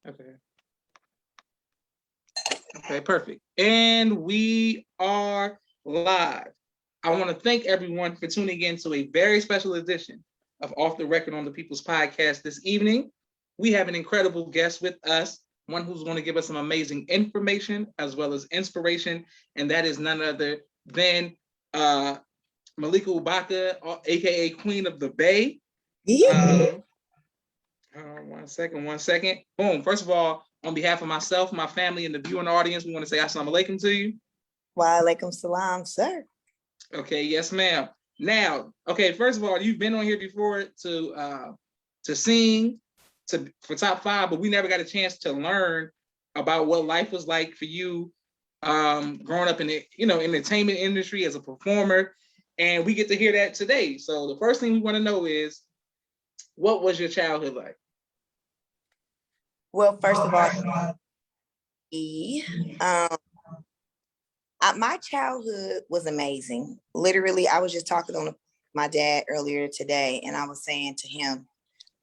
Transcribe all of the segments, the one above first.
Okay. Okay, perfect. And we are live. I want to thank everyone for tuning in to a very special edition of Off the Record on the People's Podcast this evening. We have an incredible guest with us, one who's going to give us some amazing information as well as inspiration, and that is none other than Malika Ubaka, aka Queen of the Bay. One second. Boom. First of all, on behalf of myself, my family, and the viewing audience, we want to say assalamu alaikum to you. Wa alaikum salam, sir. Okay, yes, ma'am. Now, okay, first of all, you've been on here before to sing for top 5, but we never got a chance to learn about what life was like for you growing up in the entertainment industry as a performer, and we get to hear that today. So the first thing we want to know is, what was your childhood like? Well, first of all, my childhood was amazing. Literally, I was just talking on my dad earlier today, and I was saying to him,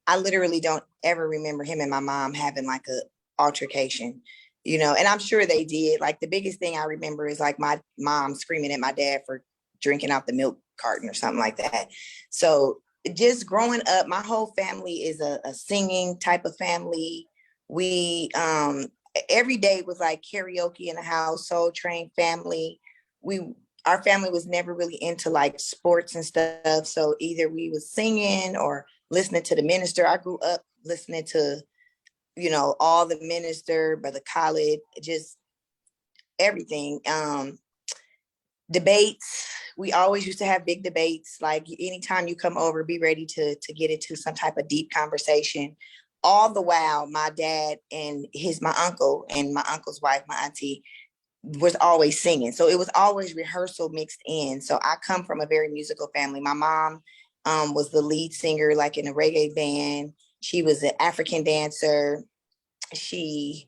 I literally don't ever remember him and my mom having like a altercation, and I'm sure they did. Like the biggest thing I remember is like my mom screaming at my dad for drinking out the milk carton or something like that. So just growing up, my whole family is a singing type of family. We every day was like karaoke in the house, Soul Train family. Our family was never really into like sports and stuff. So either we was singing or listening to the minister. I grew up listening to, all the minister, Brother Khaled, just everything. Debates. We always used to have big debates. Like anytime you come over, be ready to get into some type of deep conversation. All the while, my dad and my uncle and my uncle's wife, my auntie, was always singing. So it was always rehearsal mixed in. So I come from a very musical family. My mom was the lead singer, like in a reggae band. She was an African dancer. She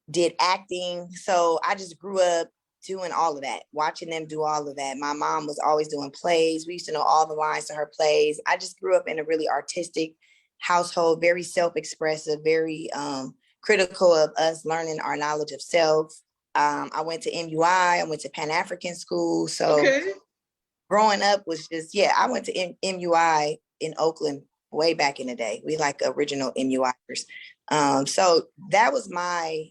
did acting. So I just grew up doing all of that, watching them do all of that. My mom was always doing plays. We used to know all the lines to her plays. I just grew up in a really artistic household, very self-expressive, very critical of us learning our knowledge of self. I went to MUI, I went to Pan-African school. So growing up was just, I went to MUI in Oakland way back in the day. We like original MUIers. So that was my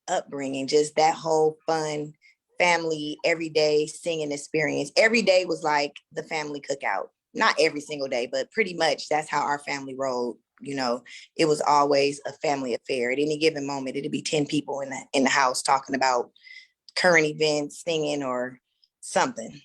upbringing, just that whole fun family, everyday singing experience. Every day was like the family cookout. Not every single day, but pretty much that's how our family rolled. It was always a family affair. At any given moment, it'd be 10 people in the house talking about current events, singing or something.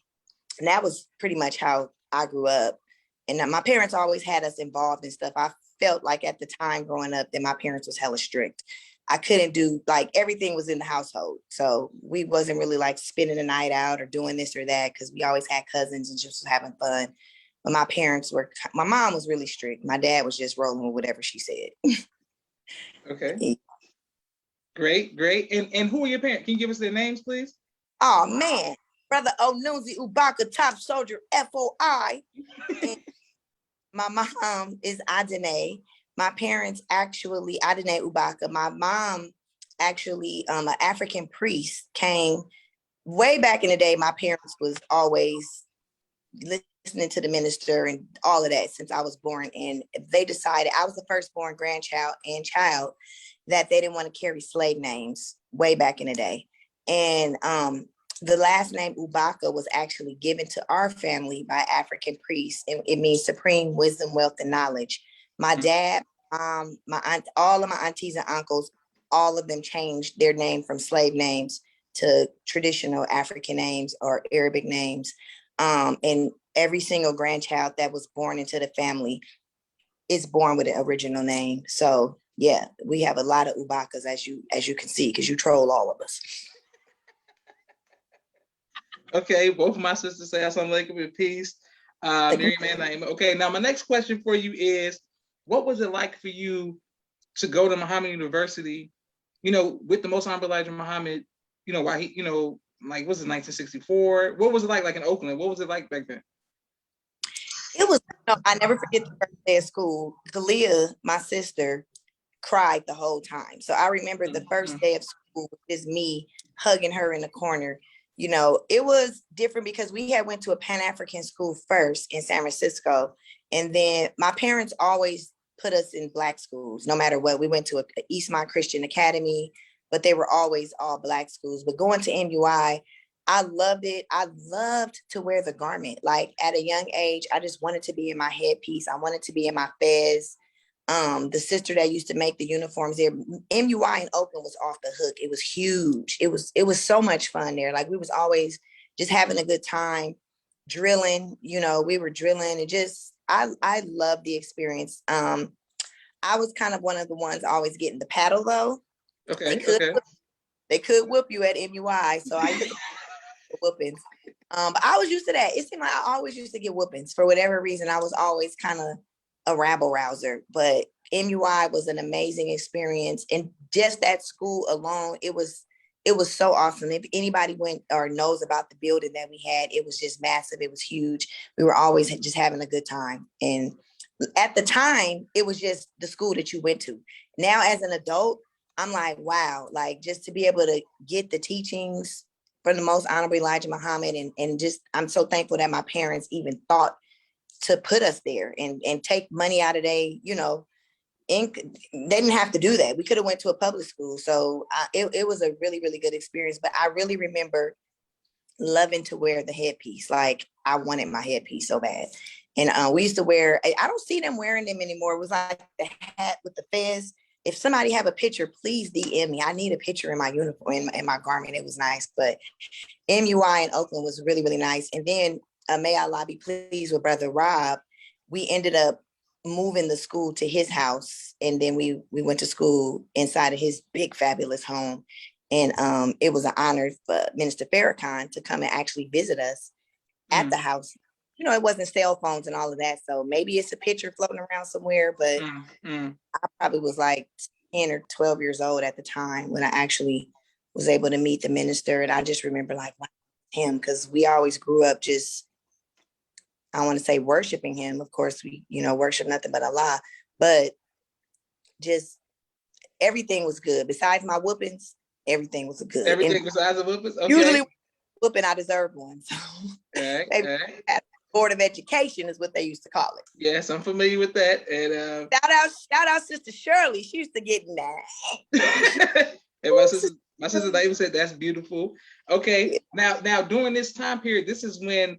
And that was pretty much how I grew up. And my parents always had us involved in stuff. I felt like at the time growing up that my parents was hella strict. I couldn't do, like, everything was in the household. So we wasn't really like spending the night out or doing this or that, because we always had cousins and just having fun. But my mom was really strict. My dad was just rolling with whatever she said. Okay. Great. And who are your parents? Can you give us their names, please? Oh, man. Brother Onuzi Ubaka, top soldier, FOI. My mom is Adene. My parents actually, Adene Ubaka. My mom actually, an African priest came way back in the day. My parents was always listening to the minister and all of that since I was born. And they decided, I was the firstborn grandchild and child, that they didn't want to carry slave names way back in the day. And the last name Ubaka was actually given to our family by African priests. And it means supreme wisdom, wealth, and knowledge. My dad, my aunt, all of my aunties and uncles, all of them changed their name from slave names to traditional African names or Arabic names. And every single grandchild that was born into the family is born with an original name. So yeah, we have a lot of Ubakas, as you can see, because you troll all of us. Okay, both of my sisters say assalamu alaikum in peace. Okay, now my next question for you is, what was it like for you to go to Muhammad University, with the Most Honorable Elijah Muhammad, why he, like, was it 1964? What was it like in Oakland? What was it like back then? It was, I never forget the first day of school. Kalia, my sister, cried the whole time. So I remember the first day of school, just me hugging her in the corner. You know, it was different because we had went to a Pan-African school first in San Francisco. And then my parents always put us in Black schools, no matter what. We went to a Eastmont Christian Academy, but they were always all Black schools. But going to MUI, I loved it. I loved to wear the garment. Like at a young age, I just wanted to be in my headpiece. I wanted to be in my fez. The sister that used to make the uniforms there, MUI in Oakland was off the hook. It was huge. It was so much fun there. Like we was always just having a good time, drilling. You know, we were drilling and just I loved the experience. I was kind of one of the ones always getting the paddle though. Okay. They could whoop you at MUI, so I used to get whoopings. But I was used to that. It seemed like I always used to get whoopings for whatever reason. I was always kind of a rabble rouser, but MUI was an amazing experience. And just that school alone, it was so awesome. If anybody went or knows about the building that we had, it was just massive. It was huge. We were always just having a good time. And at the time, it was just the school that you went to. Now, as an adult, I'm like, wow, like just to be able to get the teachings from the Most Honorable Elijah Muhammad, and just, I'm so thankful that my parents even thought to put us there and take money out of they, you know, they didn't have to do that. We could have went to a public school. So it was a really, really good experience. But I really remember loving to wear the headpiece. Like I wanted my headpiece so bad. And we used to wear, I don't see them wearing them anymore. It was like the hat with the fez. If somebody have a picture, please DM me. I need a picture in my uniform, in my garment. It was nice. But MUI in Oakland was really, really nice. And then may Allah be pleased with Brother Rob, we ended up moving the school to his house. And then we went to school inside of his big, fabulous home. And it was an honor for Minister Farrakhan to come and actually visit us at the house. You know, it wasn't cell phones and all of that. So maybe it's a picture floating around somewhere, but I probably was like 10 or 12 years old at the time when I actually was able to meet the minister. And I just remember like, wow, him, because we always grew up just, I want to say worshiping him. Of course, we, you know, worship nothing but Allah, but just everything was good. Besides my whoopings, everything was good. Everything besides the whoopings? Okay. Usually whooping, I deserved one. So okay. Board of Education is what they used to call it. Yes, I'm familiar with that. And shout out Sister Shirley. She used to get in that. And my sister David said that's beautiful. Okay. Now during this time period, this is when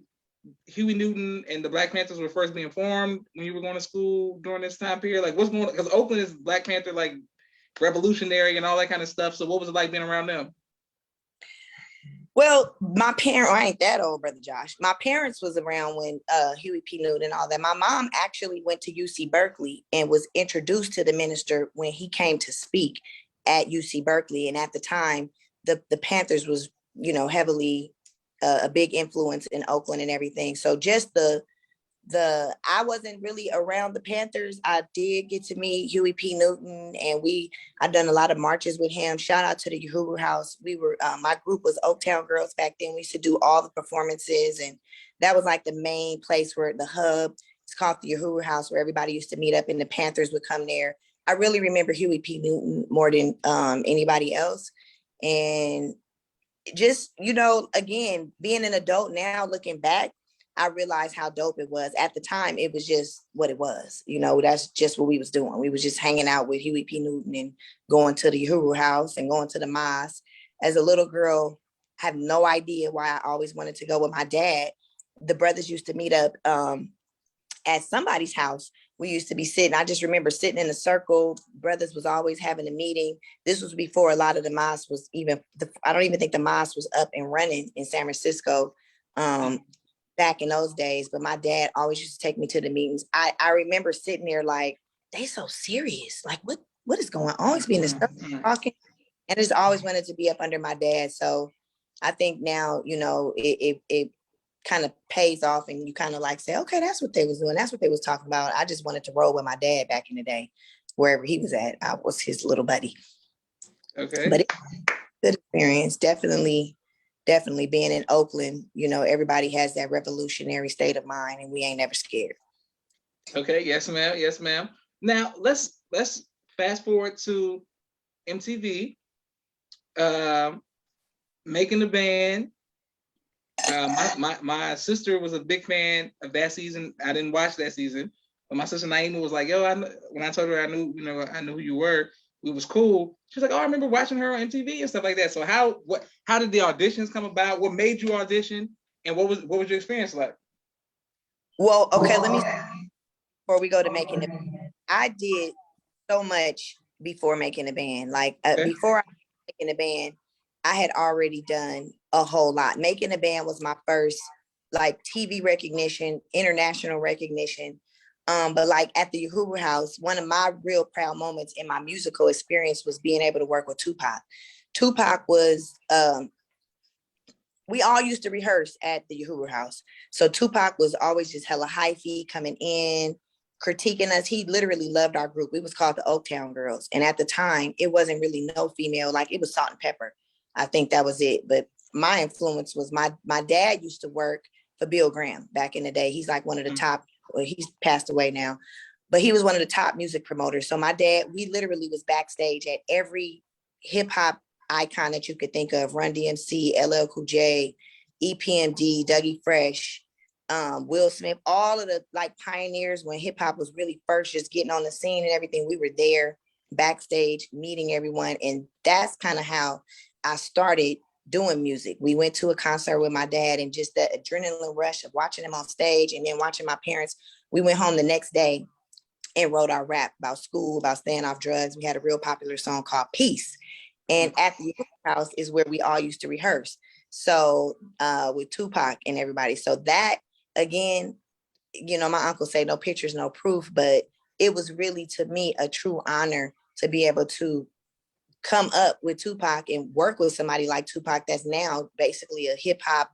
Huey Newton and the Black Panthers were first being formed when you were going to school during this time period. Like what's going on? Because Oakland is Black Panther, like revolutionary and all that kind of stuff. So what was it like being around them? Well, my parents, I ain't that old, Brother Josh. My parents was around when Huey P. Newton and all that. My mom actually went to UC Berkeley and was introduced to the minister when he came to speak at UC Berkeley. And at the time, the Panthers was, you know, heavily a big influence in Oakland and everything. So just I wasn't really around the Panthers. I did get to meet Huey P. Newton, and I've done a lot of marches with him. Shout out to the Uhuru House. We were, my group was Oaktown Girls back then. We used to do all the performances, and that was like the main place where the hub, it's called the Uhuru House, where everybody used to meet up and the Panthers would come there. I really remember Huey P. Newton more than anybody else. And just, you know, again, being an adult now, looking back, I realized how dope it was. At the time, it was just what it was. You know, that's just what we was doing. We was just hanging out with Huey P. Newton and going to the Uhuru House and going to the mosque. As a little girl, I have no idea why I always wanted to go with my dad. The brothers used to meet up at somebody's house. We used to be sitting. I just remember sitting in a circle. Brothers was always having a meeting. This was before a lot of the mosque was even, I don't even think the mosque was up and running in San Francisco. Back in those days, but my dad always used to take me to the meetings. I remember sitting there like, they so serious. Like, what is going on? Always being this stuff talking. And just always wanted to be up under my dad. So I think now, you know, it kind of pays off and you kind of like say, okay, that's what they was doing. That's what they was talking about. I just wanted to roll with my dad back in the day, wherever he was at. I was his little buddy. Okay. But it's a good experience. Definitely being in Oakland, you know, everybody has that revolutionary state of mind and we ain't never scared. Okay, yes, ma'am. Yes, ma'am. Now let's fast forward to MTV, making the band. My sister was a big fan of that season. I didn't watch that season, but my sister Naima was like, "Yo," when I told her I knew who you were, it was cool. She was like, "Oh, I remember watching her on MTV and stuff like that." So how did the auditions come about? What made you audition, and what was your experience like? Well, okay, let me, before we go to making it, I did so much before making a band. Like before I making a band, I had already done a whole lot. Making a band was my first like TV recognition, international recognition. But like at the Yahuwah House, one of my real proud moments in my musical experience was being able to work with Tupac. Tupac was we all used to rehearse at the Yahuwah House. So Tupac was always just hella hyphy coming in, critiquing us. He literally loved our group. We was called the Oaktown Girls. And at the time, it wasn't really no female, like it was Salt and Pepper. I think that was it. But my influence was my dad used to work for Bill Graham back in the day. He's like one of the top, well, he's passed away now, but he was one of the top music promoters. So my dad, we literally was backstage at every hip hop icon that you could think of: Run DMC, LL Cool J, EPMD, Dougie Fresh, Will Smith, all of the like pioneers when hip hop was really first just getting on the scene and everything. We were there backstage meeting everyone. And that's kind of how I started doing music. We went to a concert with my dad, and just the adrenaline rush of watching him on stage and then watching my parents. We went home the next day and wrote our rap about school, about staying off drugs. We had a real popular song called Peace. And at the house is where we all used to rehearse. So with Tupac and everybody. So that, again, you know, my uncle say no pictures, no proof, but it was really, to me, a true honor to be able to come up with Tupac and work with somebody like Tupac that's now basically a hip hop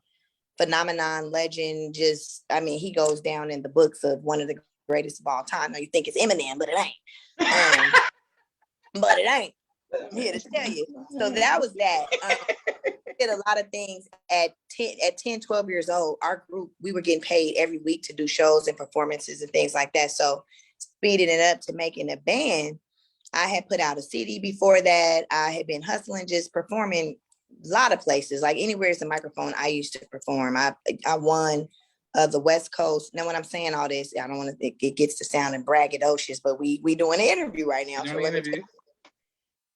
phenomenon, legend. Just, I mean, he goes down in the books of one of the greatest of all time. Now you think it's Eminem, but it ain't. But it ain't. I'm here to tell you. So that was that. Did a lot of things at 10, 12 years old. Our group, we were getting paid every week to do shows and performances and things like that. So speeding it up to making a band, I had put out a CD before that. I had been hustling, just performing a lot of places, like anywhere there's a microphone, I used to perform. I won the West Coast. Now, when I'm saying all this, I don't want to think it gets to sounding braggadocious, but we doing an interview right now. So let me tell you.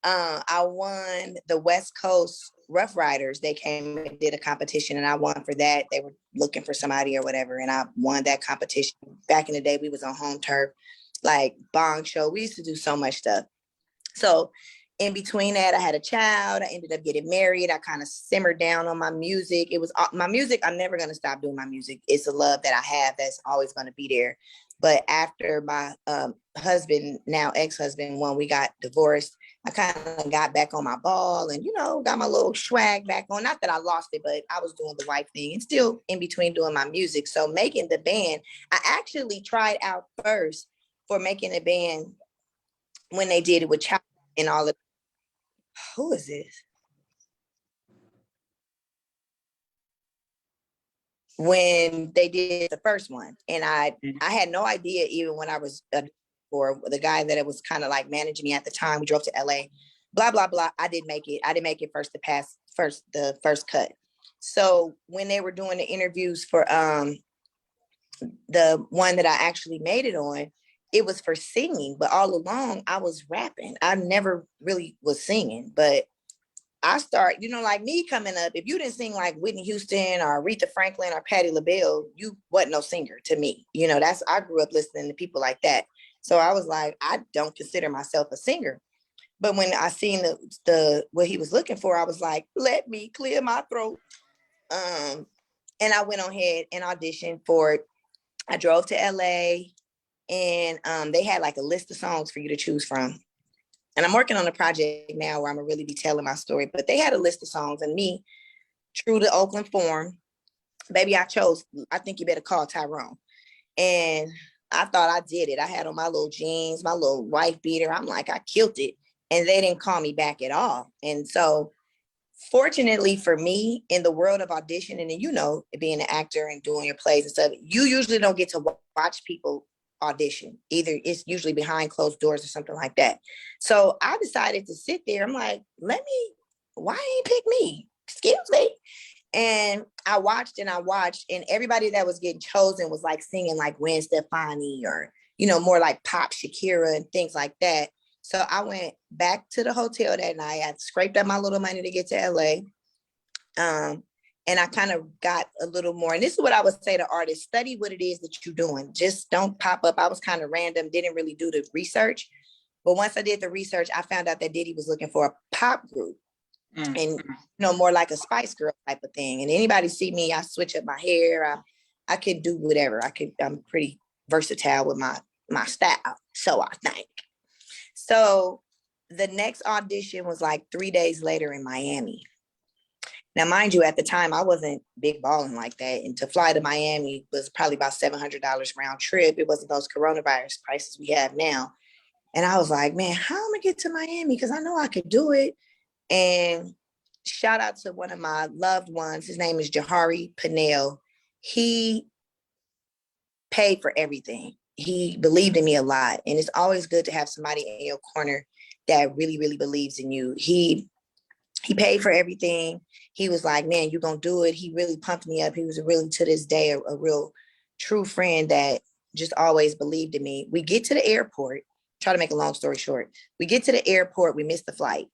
I won the West Coast Rough Riders. They came and did a competition, and I won for that. They were looking for somebody or whatever, and I won that competition. Back in the day, we was on home turf, like Bong Show. We used to do so much stuff. So in between that, I had a child. I ended up getting married. I kind of simmered down on my music. It was my music. I'm never going to stop doing my music. It's a love that I have that's always going to be there. But after my husband, now ex-husband, when we got divorced, I kind of got back on my ball and, you know, got my little swag back on. Not that I lost it, but I was doing the right thing and still in between doing my music. So making the band, I actually tried out first for making a band when they did it with Child and all of. Who is this? When they did the first one, and I had no idea, even when I was or the guy that it was kind of like managing me at the time. We drove to LA, blah blah blah. I didn't make it. I didn't make it the first cut. So when they were doing the interviews for the one that I actually made it on, it was for singing, but all along I was rapping. I never really was singing, but I start, you know, like me coming up, if you didn't sing like Whitney Houston or Aretha Franklin or Patti LaBelle, you wasn't no singer to me. You know, I grew up listening to people like that. So I was like, I don't consider myself a singer. But when I seen the what he was looking for, I was like, let me clear my throat. And I went on ahead and auditioned for it. I drove to LA, and they had like a list of songs for you to choose from. And I'm working on a project now where I'm gonna really be telling my story, but they had a list of songs, and me, true to Oakland form, baby, I chose, I think you better call Tyrone. And I thought I did it. I had on my little jeans, my little wife beater. I'm like, I killed it. And they didn't call me back at all. And so fortunately for me, in the world of auditioning, and you know, being an actor and doing your plays and stuff, you usually don't get to watch people audition. Either it's usually behind closed doors or something like that. So I decided to sit there. I'm like, why ain't pick me? Excuse me. And I watched and everybody that was getting chosen was like singing like Gwen Stefani or, more like pop Shakira and things like that. So I went back to the hotel that night. I scraped up my little money to get to LA. And I kind of got a little more, and this is what I would say to artists: study what it is that you're doing. Just don't pop up. I was kind of random, didn't really do the research. But once I did the research, I found out that Diddy was looking for a pop group. And more like a Spice Girl type of thing. And anybody see me, I switch up my hair. I could do whatever. I'm pretty versatile with my style. So I think. So the next audition was like 3 days later in Miami. Now, mind you, at the time I wasn't big balling like that. And to fly to Miami was probably about $700 round trip. It wasn't those coronavirus prices we have now. And I was like, man, how am I gonna get to Miami? Because I know I could do it. And shout out to one of my loved ones. His name is Jahari Pinnell. He paid for everything. He believed in me a lot. And it's always good to have somebody in your corner that really, really believes in you. He paid for everything. He was like, man, you're going to do it. He really pumped me up. He was really, to this day, a real true friend that just always believed in me. We get to the airport. Try to make a long story short. We get to the airport. We missed the flight.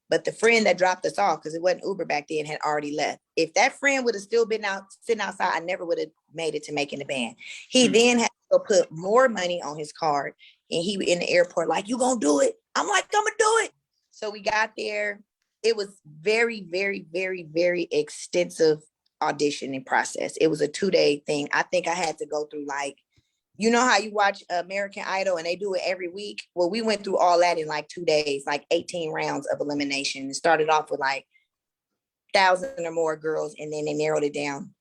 But the friend that dropped us off, because it wasn't Uber back then, had already left. If that friend would have still been out sitting outside, I never would have made it to making the band. He then had to go put more money on his card. And he in the airport, like, you gonna do it? I'm like, I'm gonna do it. So we got there. It was very, very, very, very extensive auditioning process. It was a 2-day thing. I think I had to go through like, you know how you watch American Idol and they do it every week? Well, we went through all that in like 2 days, like 18 rounds of elimination. It started off with like 1,000 or more girls, and then they narrowed it down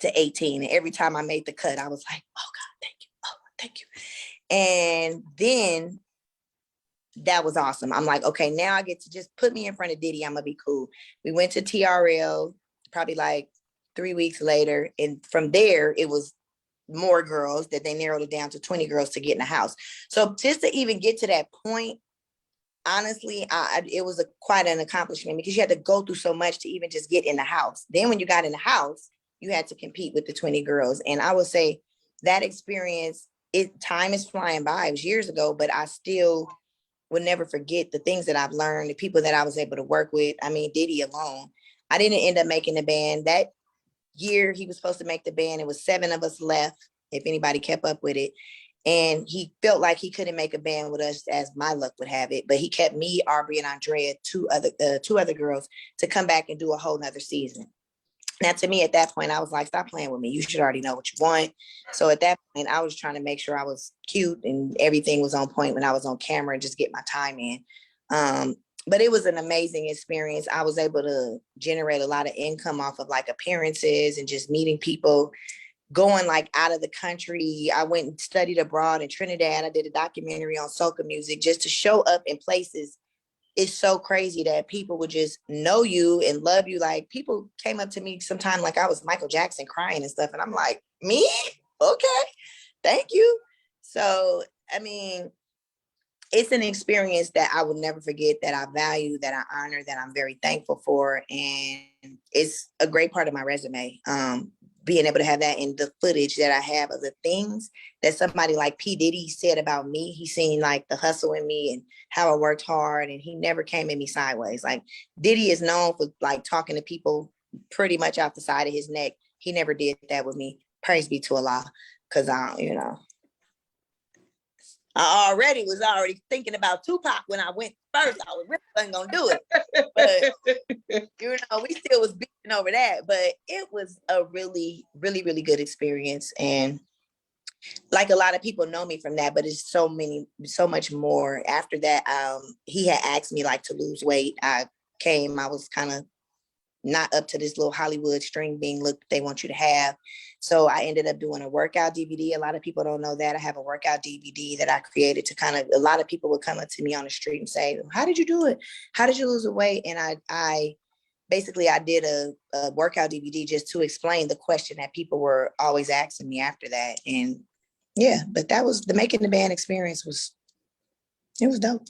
to 18. And every time I made the cut, I was like, oh God, thank you. Oh, thank you. And then that was awesome. I'm like, okay, now I get to just put me in front of Diddy. I'm gonna be cool. We went to TRL probably like 3 weeks later. And from there, it was more girls that they narrowed it down to 20 girls to get in the house. So just to even get to that point, honestly, it was quite an accomplishment because you had to go through so much to even just get in the house. Then when you got in the house, you had to compete with the 20 girls. And I would say that experience, time is flying by. It was years ago, but I still will never forget the things that I've learned, the people that I was able to work with. I mean, Diddy alone. I didn't end up making the band. That year he was supposed to make the band, it was 7 of us left, if anybody kept up with it. And he felt like he couldn't make a band with us, as my luck would have it. But he kept me, Aubrey, and Andrea, two other girls, to come back and do a whole nother season. Now, to me, at that point, I was like, stop playing with me. You should already know what you want. So at that point, I was trying to make sure I was cute and everything was on point when I was on camera and just get my time in. But it was an amazing experience. I was able to generate a lot of income off of like appearances and just meeting people, going like out of the country. I went and studied abroad in Trinidad. I did a documentary on soca music just to show up in places. It's so crazy that people would just know you and love you. Like, people came up to me sometime like I was Michael Jackson crying and stuff. And I'm like, me? Okay, thank you. So, I mean, it's an experience that I will never forget, that I value, that I honor, that I'm very thankful for. And it's a great part of my resume. Being able to have that in the footage that I have of the things that somebody like P. Diddy said about me. He seen like the hustle in me and how I worked hard, and he never came at me sideways. Like, Diddy is known for like talking to people pretty much out the side of his neck. He never did that with me. Praise be to Allah. Cause I already was thinking about Tupac when I went first. I was really wasn't gonna do it, but we still was beating over that. But it was a really, really, really good experience, and like a lot of people know me from that. But it's so much more after that. He had asked me like to lose weight. I was kind of not up to this little Hollywood string being look they want you to have. So I ended up doing a workout DVD. A lot of people don't know that. I have a workout DVD that I created to a lot of people would come up to me on the street and say, how did you do it? How did you lose the weight? And I basically did a workout DVD just to explain the question that people were always asking me after that. And, yeah, but that was the making the band experience it was dope.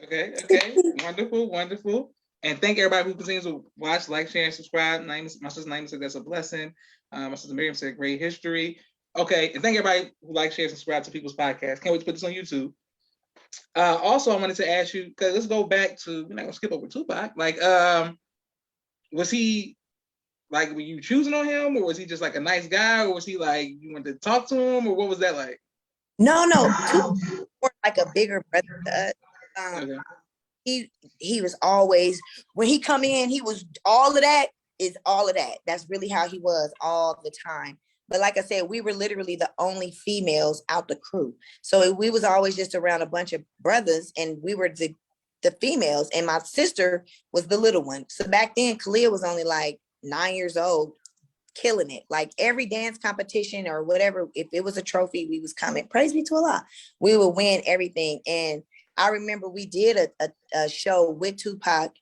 Okay. Wonderful. And thank everybody who continues to watch, like, share, and subscribe. My sister's name said that's a blessing. My sister Miriam said great history. Okay, and thank everybody who like, share, and subscribe to People's Podcast. Can't wait to put this on YouTube. Also, I wanted to ask you, because let's go back to, we're not gonna skip over Tupac. Like, was he like, were you choosing on him, or was he just like a nice guy, or was he like you wanted to talk to him, or what was that like? No, Tupac was like a bigger brother to us. Okay. He was always, when he come in, he was all of that is all of that. That's really how he was all the time. But like I said, we were literally the only females out the crew. So we was always just around a bunch of brothers, and we were the females, and my sister was the little one. So back then, Khalil was only like 9 years old, killing it. Like every dance competition or whatever, if it was a trophy, we was coming. Praise be to Allah. We would win everything. And I remember we did a show with Tupac,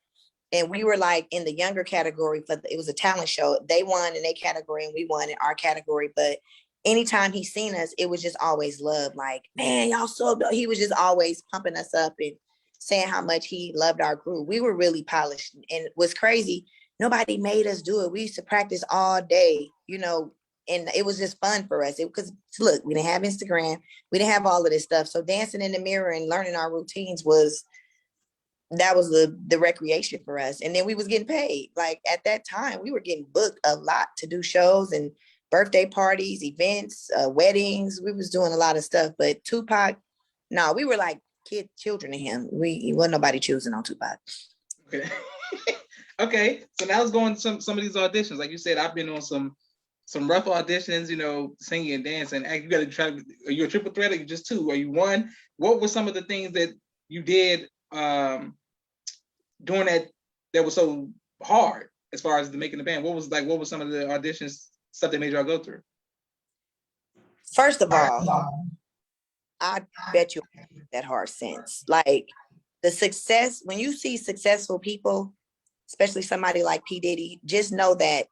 and we were like in the younger category, it was a talent show. They won in their category and we won in our category. But anytime he seen us, it was just always love. Like, man, y'all so dope. He was just always pumping us up and saying how much he loved our group. We were really polished, and it was crazy. Nobody made us do it. We used to practice all day, and it was just fun for us. Because look, we didn't have Instagram. We didn't have all of this stuff. So dancing in the mirror and learning our routines was the recreation for us. And then we was getting paid. Like at that time, we were getting booked a lot to do shows and birthday parties, events, weddings. We was doing a lot of stuff. But Tupac, no, we were like children to him. He wasn't nobody choosing on Tupac. Okay. Okay. So now let's go on some of these auditions. Like you said, I've been on some rough auditions, singing and dancing. You got to try. Are you a triple threat, or you just two? Are you one? What were some of the things that you did doing that was so hard as far as the making the band? What was some of the auditions, stuff that made y'all go through? First of all, I bet you that hard since. Like the success, when you see successful people, especially somebody like P. Diddy, just know that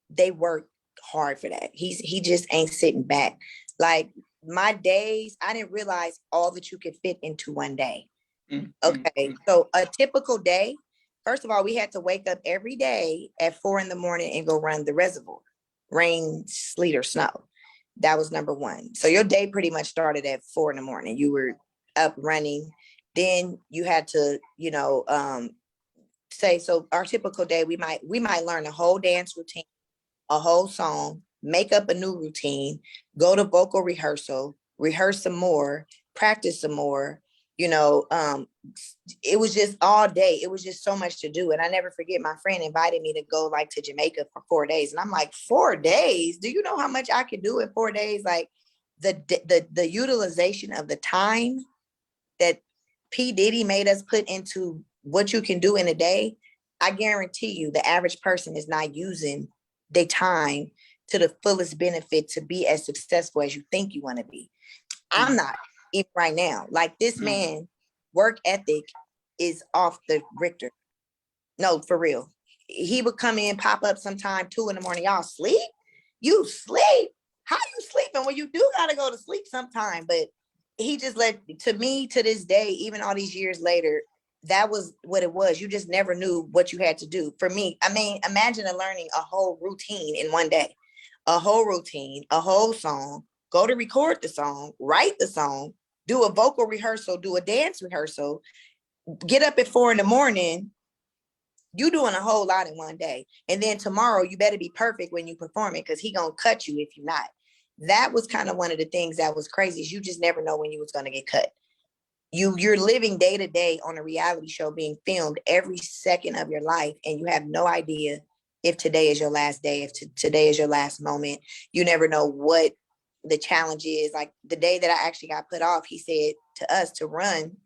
they work hard for that. He just ain't sitting back. Like my days, I didn't realize all that you could fit into one day. Mm-hmm. Okay, so a typical day, first of all, we had to wake up every day at 4 a.m. and go run the reservoir, rain, sleet, or snow. That was number one. So your day pretty much started at 4 a.m. You were up running. Then you had to, say, so our typical day, we might learn a whole dance routine, a whole song, make up a new routine, go to vocal rehearsal, rehearse some more, practice some more. It was just all day. It was just so much to do. And I never forget, my friend invited me to go like to Jamaica for 4 days. And I'm like, 4 days? Do you know how much I could do in 4 days? Like the utilization of the time that P. Diddy made us put into what you can do in a day, I guarantee you the average person is not using their time to the fullest benefit to be as successful as you think you want to be. I'm not, even right now. Like this man, work ethic is off the Richter. No, for real. He would come in, pop up sometime 2 a.m. Y'all sleep? You sleep? How you sleeping? Well, you do gotta go to sleep sometime. But he just to me, to this day, even all these years later, that was what it was. You just never knew what you had to do. For me, I mean, imagine learning a whole routine in one day, a whole routine, a whole song, go to record the song, write the song, do a vocal rehearsal, do a dance rehearsal, get up at 4 a.m. You doing a whole lot in one day. And then tomorrow you better be perfect when you perform it, because he gonna cut you if you're not. That was kind of one of the things that was crazy, is you just never know when you was gonna get cut. You're living day to day on a reality show being filmed every second of your life, and you have no idea if today is your last day, if today is your last moment. You never know what the challenge is. Like the day that I actually got put off, he said to us to run.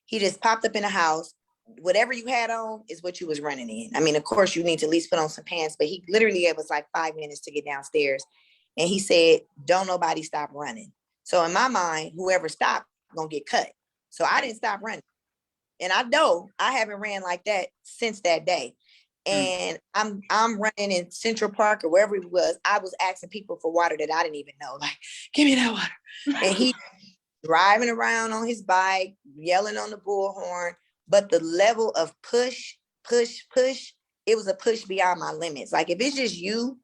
He just popped up in the house. Whatever you had on is what you was running in. I mean, of course, you need to at least put on some pants, but he literally gave us like 5 minutes to get downstairs. And he said, don't nobody stop running. So in my mind, whoever stopped gonna get cut. So I didn't stop running. And I know I haven't ran like that since that day. And I'm running in Central Park or wherever it was. I was asking people for water that I didn't even know. Like, give me that water. And he driving around on his bike, yelling on the bullhorn. But the level of push, it was a push beyond my limits. Like if it's just you,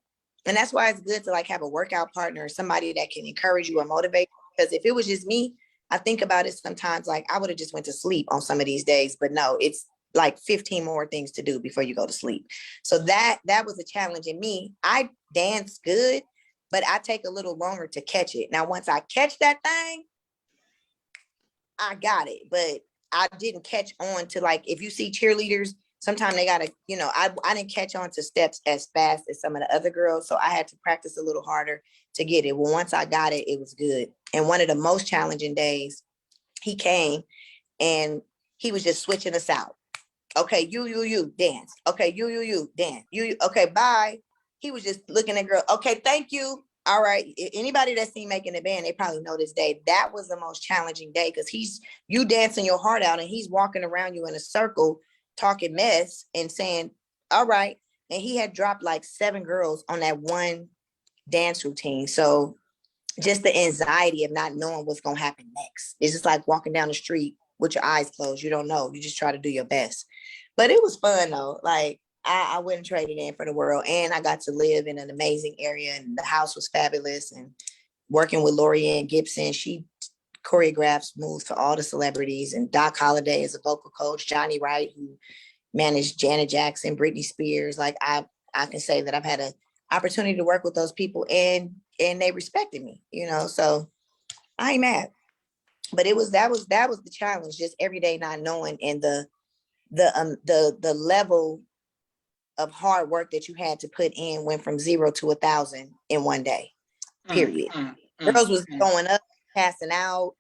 and that's why it's good to like have a workout partner or somebody that can encourage you or motivate. Because if it was just me, I think about it sometimes like I would have just went to sleep on some of these days. But no, it's like 15 more things to do before you go to sleep. So that was a challenge in me. I dance good, but I take a little longer to catch it. Now, once I catch that thing, I got it, but I didn't catch on to like, if you see cheerleaders, sometimes they gotta, I didn't catch on to steps as fast as some of the other girls. So I had to practice a little harder to get it. Well, once I got it, it was good. And one of the most challenging days, he came and he was just switching us out. Okay, you, dance. Okay, you, dance. You, okay, bye. He was just looking at girl. Okay, thank you. All right. Anybody that's seen Making the Band, they probably know this day. That was the most challenging day because you dancing your heart out and he's walking around you in a circle talking mess and saying, all right. And he had dropped like 7 girls on that one dance routine. So just the anxiety of not knowing what's going to happen next. It's just like walking down the street with your eyes closed. You don't know. You just try to do your best. But it was fun though. Like I wouldn't trade it in for the world. And I got to live in an amazing area and the house was fabulous. And working with Lorianne Gibson, she choreographs moves for all the celebrities. And Doc Holliday is a vocal coach. Johnny Wright, who managed Janet Jackson, Britney Spears. Like I can say that I've had an opportunity to work with those people and they respected me, so I ain't mad. But that was the challenge, just every day not knowing, and the level of hard work that you had to put in went from 0 to 1,000 in one day, period. Girls was going up, passing out.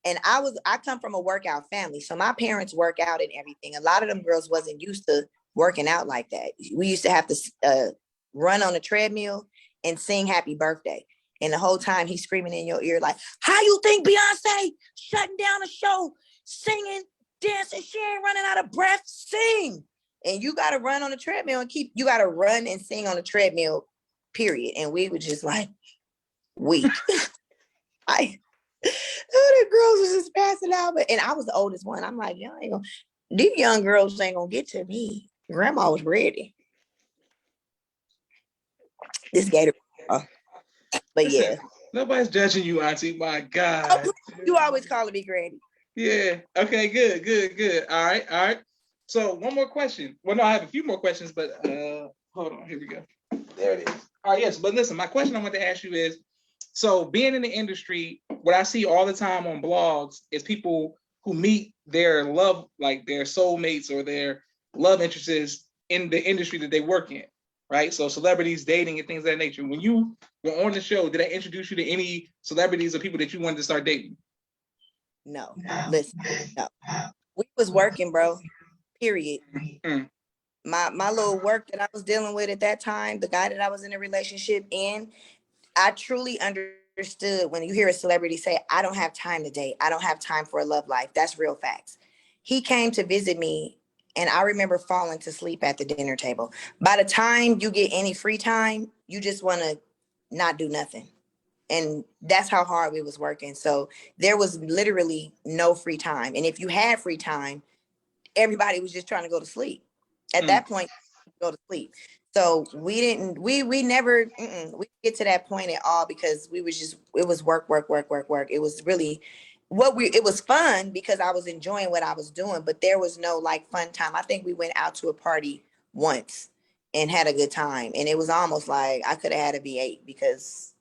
And I come from a workout family. So my parents work out and everything. A lot of them girls wasn't used to working out like that. We used to have to run on a treadmill and sing happy birthday. And the whole time he's screaming in your ear, like, how you think Beyonce shutting down a show, singing, dancing, she ain't running out of breath, sing. And you got to run on the treadmill and you got to run and sing on the treadmill, period. And we were just like, weak. The girls was just passing out, and I was the oldest one. I'm like, these young girls ain't gonna get to me. Grandma was ready. This gator, but yeah. Nobody's judging you, Auntie. My God. You always calling me Granny. Yeah. Okay. Good. All right. So one more question. Well, no, I have a few more questions, but hold on. Here we go. There it is. All right. Yes, but listen, my question I want to ask you is, so being in the industry, what I see all the time on blogs is people who meet their love, like their soulmates or their love interests in the industry that they work in, right? So celebrities, dating, and things of that nature. When you were on the show, did I introduce you to any celebrities or people that you wanted to start dating? No. Listen, no. We was working, bro. Period. My little work that I was dealing with at that time, the guy that I was in a relationship in, I truly understood when you hear a celebrity say, I don't have time to date. I don't have time for a love life. That's real facts. He came to visit me and I remember falling to sleep at the dinner table. By the time you get any free time, you just want to not do nothing. And that's how hard we was working. So there was literally no free time. And if you had free time, everybody was just trying to go to sleep. At that point, go to sleep. So we never we get to that point at all because it was work. It was really it was fun because I was enjoying what I was doing, but there was no like fun time. I think we went out to a party once and had a good time. And it was almost like I could have had a V8 because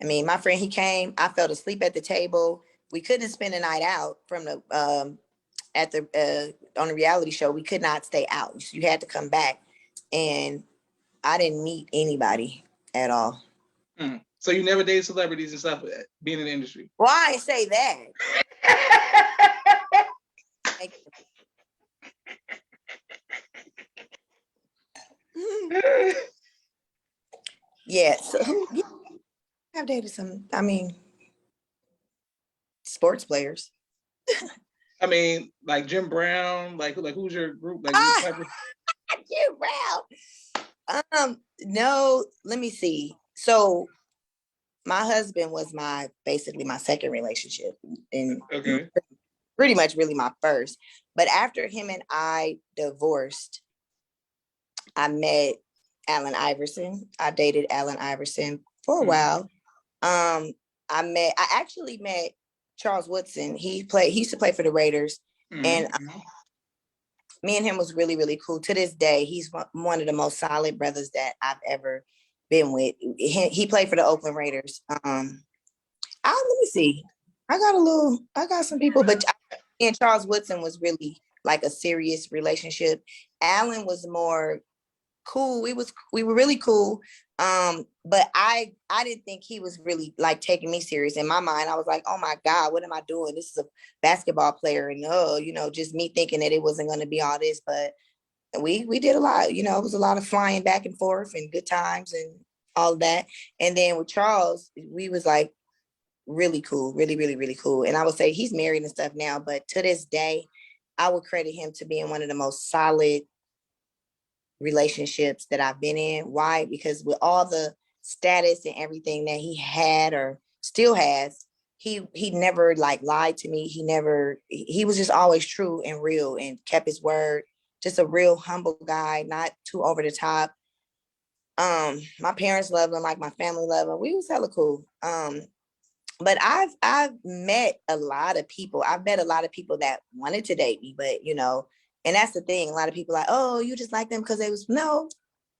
my friend, he came, I fell asleep at the table. We couldn't spend the night out from the on the reality show. We could not stay out. You had to come back. And I didn't meet anybody at all. So you never dated celebrities and stuff, being in the industry? Well, I ain't say that. Yeah, so I've dated some, sports players. Like Jim Brown, like who's your group? Like you, Ralph. No, let me see. So my husband was basically my second relationship, and Okay. pretty much really my first. But after him and I divorced, I met Allen Iverson. I dated Allen Iverson for a while. I actually met Charles Woodson. He used to play for the Raiders. And me and him was really, really cool. To this day, he's one of the most solid brothers that I've ever been with. He played for the Oakland Raiders. Let me see. I got some people, but and Charles Woodson was really like a serious relationship. Allen was more cool. We were really cool. But I didn't think he was really like taking me serious. In my mind, I was like, oh my God, what am I doing? This is a basketball player. And just me thinking that it wasn't gonna be all this, but we did a lot, it was a lot of flying back and forth and good times and all of that. And then with Charles, we was like really cool, really, really, really cool. And I would say he's married and stuff now, but to this day, I would credit him to being one of the most solid relationships that I've been in. Why? Because with all the status and everything that he had or still has, he never like lied to me. He was just always true and real and kept his word. Just a real humble guy, not too over the top. My parents loved him, like my family loved him. We was hella cool. But I've met a lot of people. I've met a lot of people that wanted to date me, but and that's the thing. A lot of people like, oh, you just like them because they was no.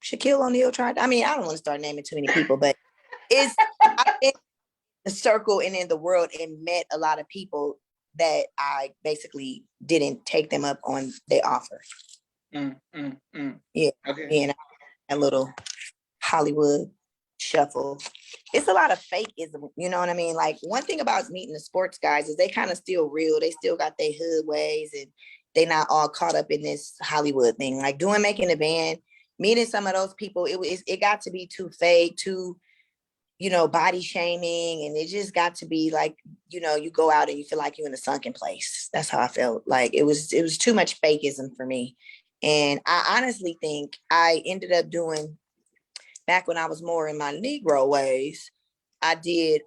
Shaquille O'Neal tried. I mean, I don't want to start naming too many people, but I've been in the circle and in the world and met a lot of people that I basically didn't take them up on their offer. Yeah, Okay. and a little Hollywood shuffle. It's a lot of fakeism, you know what I mean? Like one thing about meeting the sports guys is they kind of still real. They still got their hood ways and they not all caught up in this Hollywood thing. Like making a band, meeting some of those people, it got to be too fake, too, body shaming. And it just got to be like, you go out and you feel like you're in a sunken place. That's how I felt. Like it was too much fakeism for me. And I honestly think I ended up doing, back when I was more in my Negro ways, I did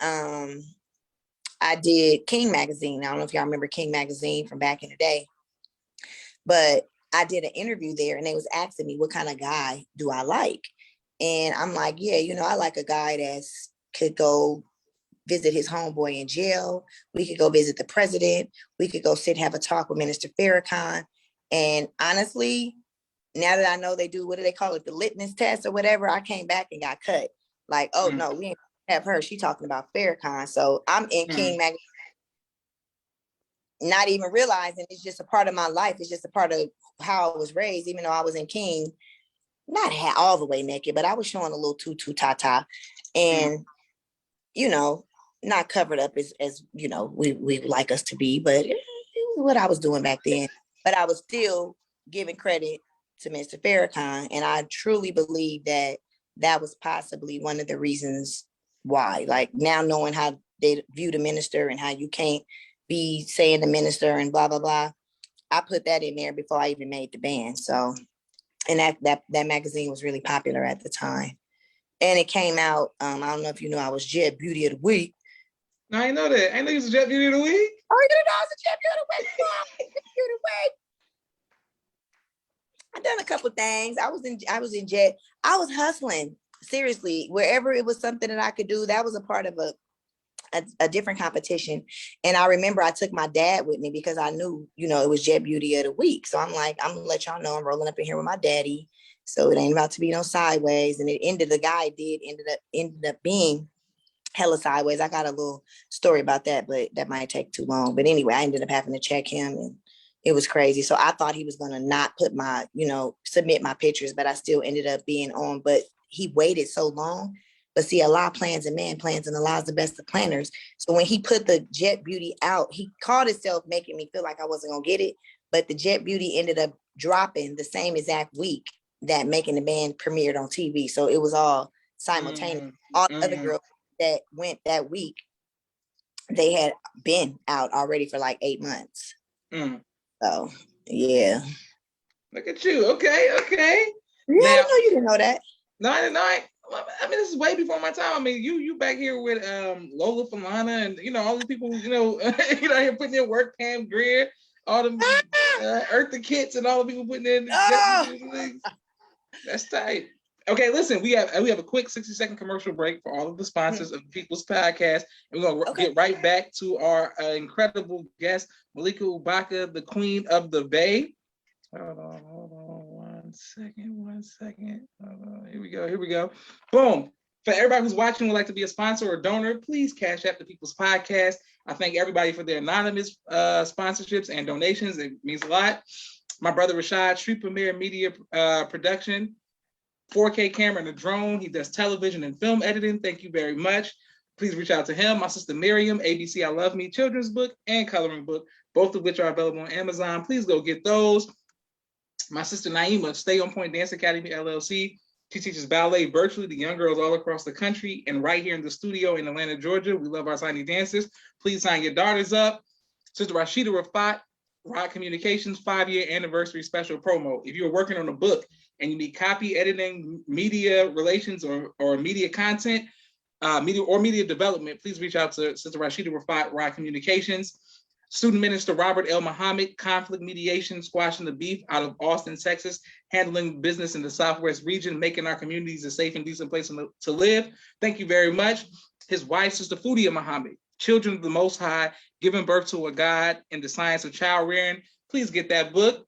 King Magazine. I don't know if y'all remember King Magazine from back in the day, but I did an interview there and they was asking me what kind of guy do I like? And I'm like, yeah, I like a guy that could go visit his homeboy in jail. We could go visit the president. We could go sit, have a talk with Minister Farrakhan. And honestly, now that I know they do, what do they call it? The litmus test or whatever, I came back and got cut. Like, oh no, we ain't have her. She talking about Farrakhan. So I'm in King Magazine, not even realizing it's just a part of my life. It's just a part of how I was raised, even though I was in King, not all the way naked, but I was showing a little tutu tata and, not covered up as we like us to be, but it was what I was doing back then. But I was still giving credit to Mr. Farrakhan. And I truly believe that was possibly one of the reasons why, like now knowing how they view the minister and how you can't be saying the minister and blah, blah, blah. I put that in there before I even made the band. So, and that magazine was really popular at the time. And it came out, I don't know if you know, I was Jet Beauty of the Week. No, I know that. I know you was Jet Beauty of the Week. Oh, you didn't know I was a Jet Beauty of the Week. Beauty of the Week. I've done a couple things. I was in Jet. I was hustling, seriously. Wherever it was something that I could do, that was a part of a different competition. And I remember I took my dad with me because I knew, it was Jet Beauty of the Week. So I'm like, I'm gonna let y'all know I'm rolling up in here with my daddy. So it ain't about to be no sideways. And ended up being hella sideways. I got a little story about that, but that might take too long. But anyway, I ended up having to check him and it was crazy. So I thought he was gonna not put my, submit my pictures, but I still ended up being on. But he waited so long. But see, a lot plans and man plans, and a lot is the best of planners. So when he put the Jet Beauty out, he called himself making me feel like I wasn't gonna get it. But the Jet Beauty ended up dropping the same exact week that Making the Band premiered on TV. So it was all simultaneous. All the other girls that went that week, they had been out already for like 8 months. So yeah. Look at you. Okay. Yeah, I Now, know you didn't know that. no, I mean, this is way before my time. I mean, you back here with Lola Falana and all these people, here putting in work, Pam Grier, all them Eartha Kitt's and all the people putting in that's tight. Okay, listen, we have a quick 60-second commercial break for all of the sponsors of People's Podcast, and we're gonna get right back to our incredible guest, Malika Ubaka, the Queen of the Bay. Hold on, 1 second. Here we go. Boom. For everybody who's watching would like to be a sponsor or donor, please cash out the People's Podcast. I thank everybody for their anonymous sponsorships and donations. It means a lot. My brother Rashad, Street Premier Media Production, 4K camera and a drone. He does television and film editing. Thank you very much. Please reach out to him. My sister Miriam, ABC I Love Me children's book and coloring book, both of which are available on Amazon. Please go get those. My sister Naima, Stay On Point Dance Academy, LLC. She teaches ballet virtually to young girls all across the country and right here in the studio in Atlanta, Georgia. We love our tiny dancers. Please sign your daughters up. Sister Rashida Rafat, Rod Communications 5-year anniversary special promo. If you're working on a book and you need copy editing, media relations, or media content, media development, please reach out to Sister Rashida Rafat, Rod Communications. Student Minister Robert L. Muhammad, Conflict Mediation, Squashing the Beef out of Austin, Texas, handling business in the Southwest region, making our communities a safe and decent place to live. Thank you very much. His wife, Sister Fudia Muhammad, Children of the Most High, Giving Birth to a God in the Science of Child Rearing. Please get that book.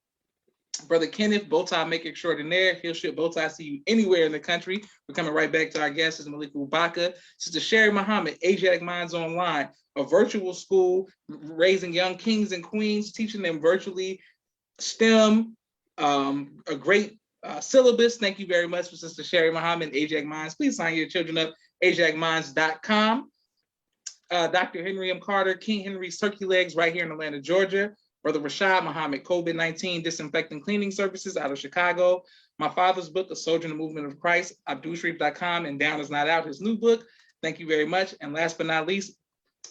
Brother Kenneth, Bowtie Make Extraordinaire. He'll ship bow ties to you anywhere in the country. We're coming right back to our guest, Sister Malika Ubaka. Sister Sherry Muhammad, Asiatic Minds Online, a virtual school raising young kings and queens, teaching them virtually STEM, a great syllabus. Thank you very much for Sister Sherry Muhammad, Asiatic Minds. Please sign your children up, asiaticminds.com. Dr. Henry M. Carter, King Henry's Turkey Legs, right here in Atlanta, Georgia. Brother Rashad Muhammad, COVID-19 Disinfecting Cleaning Services out of Chicago. My father's book, A Soldier in the Movement of Christ, AbdulSharif.com, and Down Is Not Out, his new book. Thank you very much. And last but not least,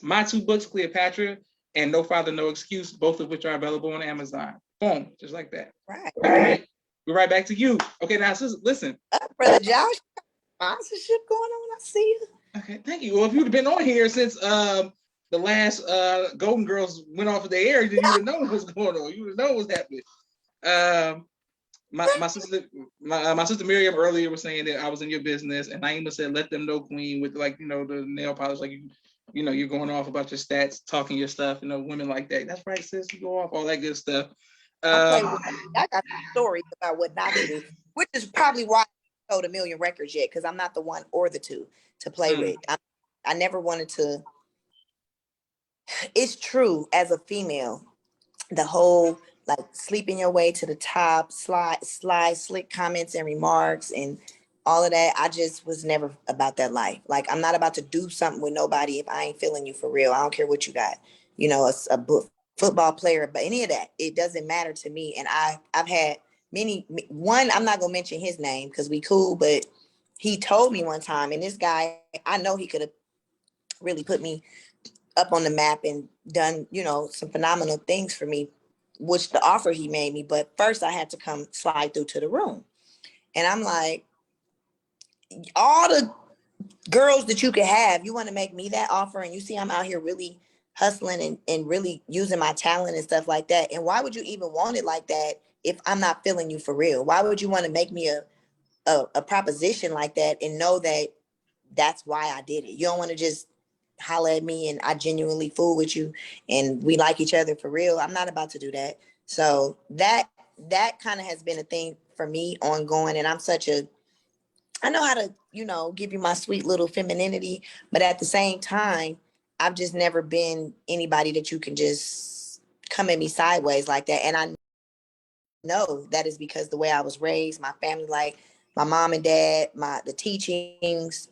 my two books, Cleopatra and No Father, No Excuse, both of which are available on Amazon. Boom, just like that. Right. We're right back to you. Okay, now listen. Brother Josh, sponsorship going on, I see you. Okay, thank you. Well, if you'd have been on here since the last Golden Girls went off of the air, then you would have known what's going on. You would have known what's happening. My sister Miriam earlier was saying that I was in your business, and Naima said, "Let them know, Queen," with the nail polish, you're going off about your stats, talking your stuff, women like that. That's right, sis. You go off all that good stuff. I got stories about what not to do, which is probably why I sold 1 million records yet, because I'm not the one or the two to play with. I never wanted to. It's true, as a female, the whole sleeping your way to the top, slide, slick comments and remarks and all of that. I just was never about that life. I'm not about to do something with nobody if I ain't feeling you for real. I don't care what you got, a football player, but any of that, it doesn't matter to me. And I've had one, I'm not gonna mention his name because we cool, but he told me one time, and this guy, I know he could have really put me up on the map and done, some phenomenal things for me, which the offer he made me. But first I had to come slide through to the room. And I'm like, all the girls that you could have, you want to make me that offer? And you see, I'm out here really hustling and really using my talent and stuff like that. And why would you even want it like that if I'm not feeling you for real? Why would you want to make me a proposition like that and know that that's why I did it? You don't want to just holler at me and I genuinely fool with you and we like each other for real. I'm not about to do that. So that kind of has been a thing for me ongoing. And I know how to, give you my sweet little femininity, but at the same time, I've just never been anybody that you can just come at me sideways like that. And I know that is because the way I was raised, my family, my mom and dad, the teachings,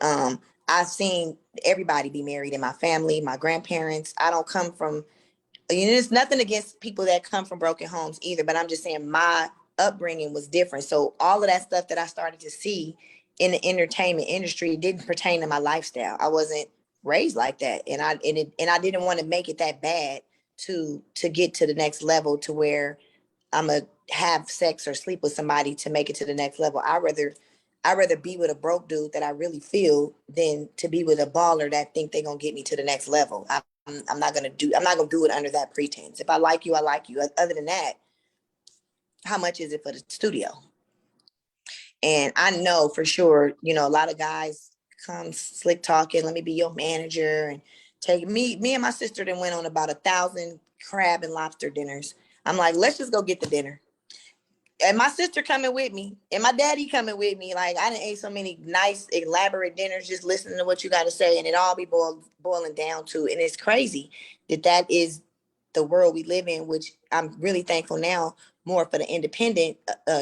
I've seen everybody be married in my family, my grandparents. I don't come from, there's nothing against people that come from broken homes either, but I'm just saying my upbringing was different. So all of that stuff that I started to see in the entertainment industry didn't pertain to my lifestyle. I wasn't raised like that. And I didn't want to make it that bad to get to the next level to where have sex or sleep with somebody to make it to the next level. I'd rather be with a broke dude that I really feel than to be with a baller that think they're gonna get me to the next level. I'm not gonna do it under that pretense. If I like you, I like you. Other than that, how much is it for the studio? And I know for sure, you know, a lot of guys come slick talking, let me be your manager, and take me and my sister then went on about 1,000 crab and lobster dinners. I'm like, let's just go get the dinner. And my sister coming with me, and my daddy coming with me. Like, I done ate so many nice, elaborate dinners just listening to what you got to say, and it all be boiling down to. And it's crazy that is the world we live in, which I'm really thankful now more for the independent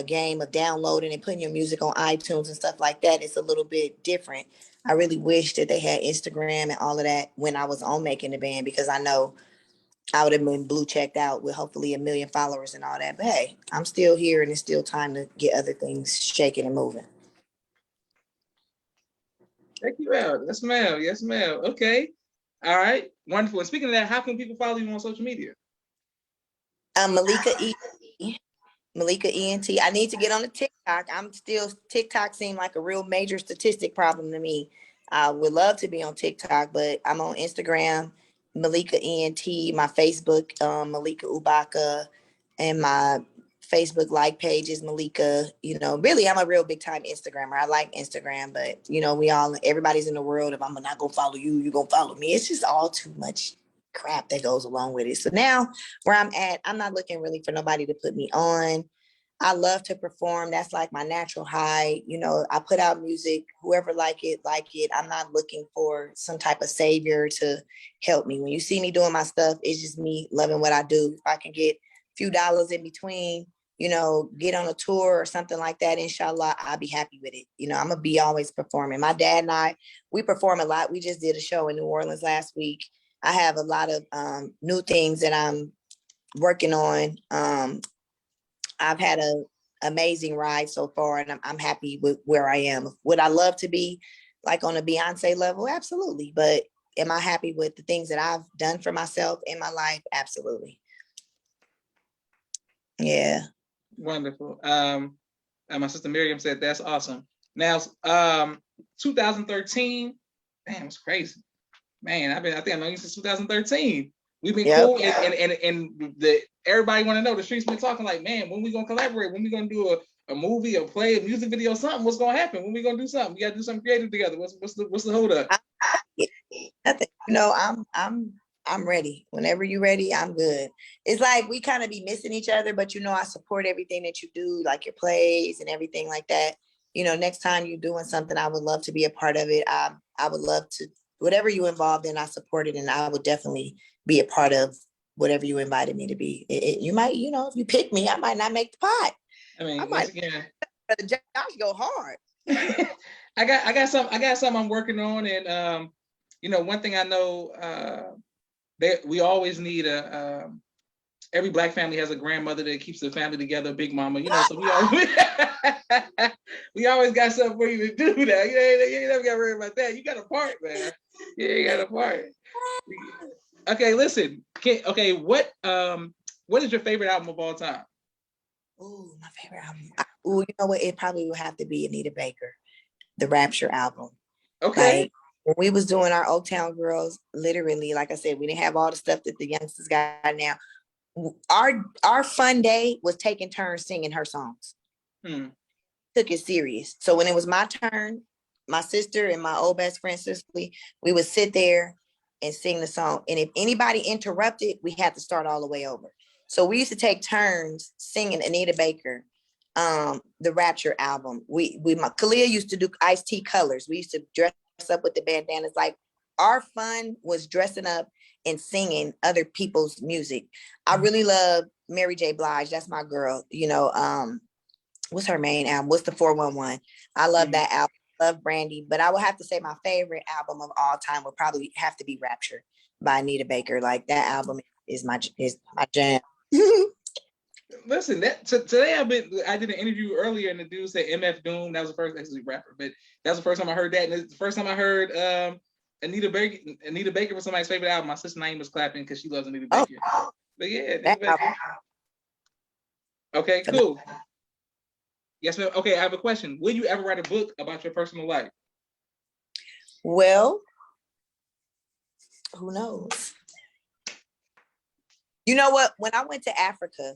game of downloading and putting your music on iTunes and stuff like that. It's a little bit different. I really wish that they had Instagram and all of that when I was on Making the Band, because I know I would have been blue checked out with hopefully 1 million followers and all that. But hey, I'm still here, and it's still time to get other things shaking and moving. Check you out. Yes, ma'am. Yes, ma'am. Okay. All right. Wonderful. And speaking of that, how can people follow you on social media? Malika Malika ENT. I need to get on the TikTok. TikTok seemed like a real major statistic problem to me. I would love to be on TikTok, but I'm on Instagram, Malika ENT, my Facebook, Malika Ubaka, and my Facebook like page is Malika. You know, really, I'm a real big time Instagrammer. I like Instagram, but you know, everybody's in the world of I'm not gonna follow you, you gonna follow me. It's just all too much crap that goes along with it. So now where I'm at, I'm not looking really for nobody to put me on. I love to perform. That's like my natural high. You know, I put out music, whoever like it. I'm not looking for some type of savior to help me. When you see me doing my stuff, it's just me loving what I do. If I can get a few dollars in between, you know, get on a tour or something like that, inshallah, I'll be happy with it. You know, I'm gonna be always performing. My dad and I, we perform a lot. We just did a show in New Orleans last week. I have a lot of new things that I'm working on. I've had an amazing ride so far, and I'm happy with where I am. Would I love to be like on a Beyonce level? Absolutely. But am I happy with the things that I've done for myself in my life? Absolutely. Yeah. Wonderful. My sister Miriam said that's awesome. Now, 2013, damn, it's crazy. Man, I think I know you since 2013. We've been cool, and everybody want to know. The streets been talking like, man, when we gonna collaborate? When we gonna do a movie, a play, a music video, something? What's gonna happen? When we gonna do something? We gotta do something creative together. What's the hold up? Nothing. You know, I'm ready. Whenever you're ready, I'm good. It's like we kind of be missing each other, but you know, I support everything that you do, like your plays and everything like that. You know, next time you're doing something, I would love to be a part of it. I would love to, whatever you involved in, I support it, and I would definitely be a part of whatever you invited me to be. You might, you know, if you pick me, I might not make the pot. I mean, once again, Josh go hard. I got something I'm working on, and you know, one thing I know, we always need every Black family has a grandmother that keeps the family together, big mama, you know, so we always got something for you to do now. You ain't never got to worry about that. You got a part, man. Yeah, you got a part. Okay, listen. What is your favorite album of all time? Oh, my favorite album. You know what? It probably would have to be Anita Baker, the Rapture album. Okay. Like, when we was doing our Oaktown Girls, literally, like I said, we didn't have all the stuff that the youngsters got now. Our fun day was taking turns singing her songs. Took it serious. So when it was my turn, my sister and my old best friend Cicely, we would sit there and sing the song. And if anybody interrupted, we had to start all the way over. So we used to take turns singing Anita Baker, the Rapture album. Kalia used to do Iced Tea Colors. We used to dress up with the bandanas. Like, our fun was dressing up and singing other people's music. I really love Mary J. Blige. That's my girl. You know, what's her main album? What's the 411? I love that album. Love Brandy, but I would have to say my favorite album of all time would probably have to be Rapture by Anita Baker. Like, that album is my jam. Listen, today I did an interview earlier, and the dude said MF Doom. That was the first actually rapper, but that's the first time I heard that, and it's the first time I heard Anita Baker was somebody's favorite album. My sister Naeem was clapping because she loves Anita Baker. But yeah, Okay, cool. Yes, ma'am. Okay, I have a question. Will you ever write a book about your personal life? Well, who knows? You know what? When I went to Africa,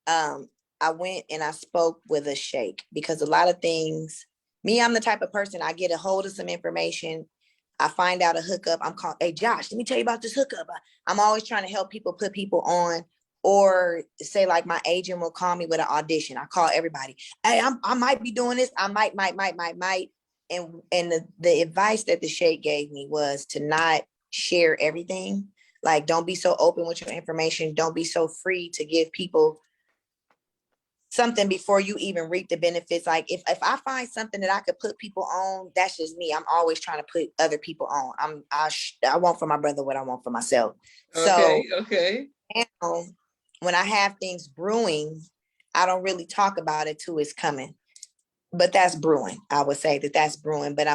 I went and I spoke with a sheikh because a lot of things, I'm the type of person, I get a hold of some information, I find out a hookup, I'm called, hey Josh, let me tell you about this hookup. I'm always trying to help people, put people on, or say like my agent will call me with an audition. I call everybody, hey, I might be doing this, I might. And the advice that the sheikh gave me was to not share everything. Like, don't be so open with your information. Don't be so free to give people something before you even reap the benefits. Like if I find something that I could put people on, that's just me. I'm always trying to put other people on. I want for my brother what I want for myself. Okay, So okay. now, when I have things brewing, I don't really talk about it till it's coming. But that's brewing. I would say that that's brewing. But I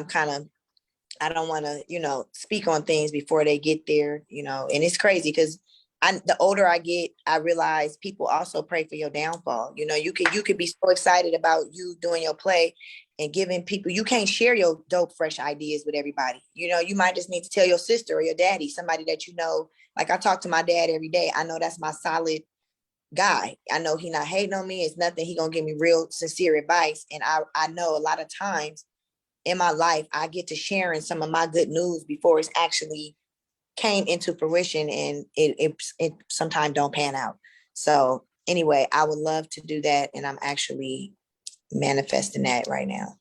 don't want to, speak on things before they get there, and it's crazy because the older I get, I realize people also pray for your downfall. You could be so excited about you doing your play and giving people, you can't share your dope, fresh ideas with everybody. You might just need to tell your sister or your daddy, somebody that like I talk to my dad every day. I know that's my solid guy. I know he not hating on me. It's nothing. He gonna give me real sincere advice. And I know a lot of times in my life, I get to sharing some of my good news before it's actually came into fruition, and it sometimes don't pan out. So anyway, I would love to do that, and I'm actually manifesting that right now.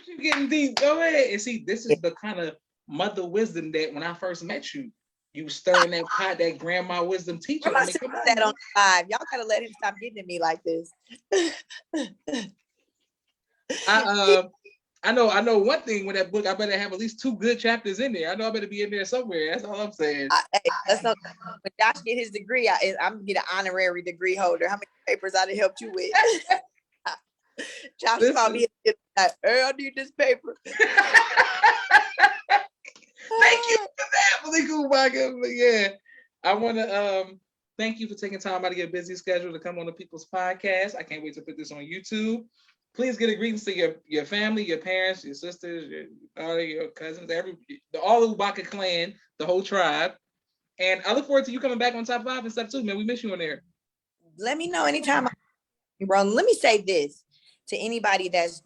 You getting deep? Go ahead. And see, this is the kind of mother wisdom that when I first met you, you stirring that pot, that grandma wisdom teaching. I mean, come on. That on live. Y'all gotta let him stop getting at me like this. I know one thing with that book. I better have at least 2 good chapters in there. I know I better be in there somewhere. That's all I'm saying. That's not, when Josh get his degree, I'm gonna get an honorary degree holder. How many papers I done helped you with? Josh called me and said, hey, I need this paper. Thank you for that, Malika Ubaka. Yeah, I want to thank you for taking time out of your busy schedule to come on the People's Podcast. I can't wait to put this on YouTube. Please get a greetings to your family, your parents, your sisters, your daughter, your cousins, all the Ubaka clan, the whole tribe. And I look forward to you coming back on Top 5 and stuff too, man. We miss you on there. Let me know anytime, bro. Let me say this to anybody that's